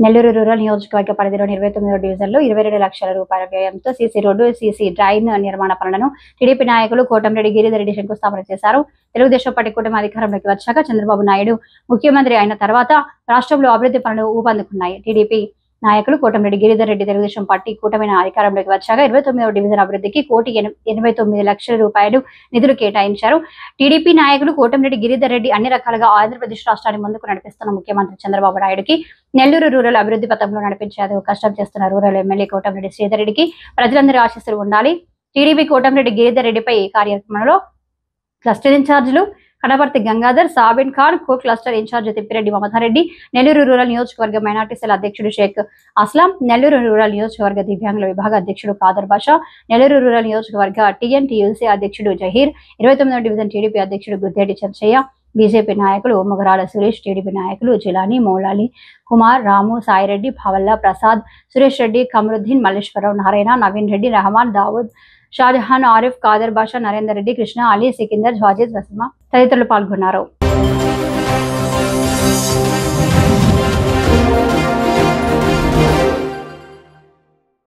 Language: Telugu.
నెల్లూరు రూరల్ నియోజకవర్గ పరిధిలోని 29వ డివిజన్లో 22 లక్షల రూపాయల వ్యయంతో సీసీ రోడ్డు, సీసీ డ్రైన్ నిర్మాణ పనులను టీడీపీ నాయకులు కోటంరెడ్డి గిరిధర్రెడ్డి శంకుస్థాపన చేశారు. తెలుగుదేశం పార్టీ కూటమి అధికారంలోకి వచ్చాక చంద్రబాబు నాయుడు ముఖ్యమంత్రి అయిన తర్వాత రాష్ట్రంలో అభివృద్ధి పనులు ఊపందుకున్నాయి. టీడీపీ నాయకులు కోటంరెడ్డి గిరిధర్రెడ్డి తెలుగుదేశం పార్టీ కూటమి అధికారంలోకి వచ్చాక 29వ డివిజన్ అభివృద్ధికి 1,89,00,000 రూపాయలు నిధులు కేటాయించారు. టీడీపీ నాయకులు కోటంరెడ్డి గిరిధర్రెడ్డి అన్ని రకాలుగా ఆంధ్రప్రదేశ్ రాష్ట్రాన్ని ముందుకు నడిపిస్తున్న ముఖ్యమంత్రి చంద్రబాబు నాయుడుకి నెల్లూరు రూరల్ అభివృద్ధి పథంలో నడిపించేందుకు కష్టం చేస్తున్న రూరల్ ఎమ్మెల్యే కోటంరెడ్డి శ్రీధర్రెడ్డికి ప్రజలందరూ ఆశీస్సులు ఉండాలి. టీడీపీ కోటంరెడ్డి గిరిధర్రెడ్డిపై కార్యక్రమంలో క్లస్టర్ ఇన్ఛార్జీలు Kadaparthi Gangadhar, Sabin Khan, co cluster incharge Tippireddy Mamatha Reddy, Nellore rural నియోజకవర్గ మైనార్టీ సెల్ అధ్యక్షుడు షేక్ అస్లాం, నెల్లూరు రూరల్ నియోజకవర్గ దివ్యాంగుల విభాగ అధ్యక్షుడు ఖాదర్ బాషా, నెల్లూరు రూరల్ నియోజకవర్గ టీఎన్టీయూసీ అధ్యక్షుడు జహీర్, 29వ డివిజన్ టీడీపీ అధ్యక్షుడు గుద్దేటి చర్చయ్య, బీజేపీ నాయకులు ముగరాల సురేష్, టీడీపీ నాయకులు జిలానీ, మౌలాలి కుమార్, రాము, సాయిరెడ్డి, భావల్లా ప్రసాద్, సురేష్ రెడ్డి, కమరుద్దీన్, మల్లేశ్వరరావు, నారాయణ, నవీన్ రెడ్డి, రెహమాన్, దావూద్, షాజహాన్, ఆరిఫ్, ఖాదర్ బాషా, నరేందర్ రెడ్డి, కృష్ణ, అలీ, సికిందర్, జాజిద్, వసీమా తదితరులు పాల్గొన్నారు.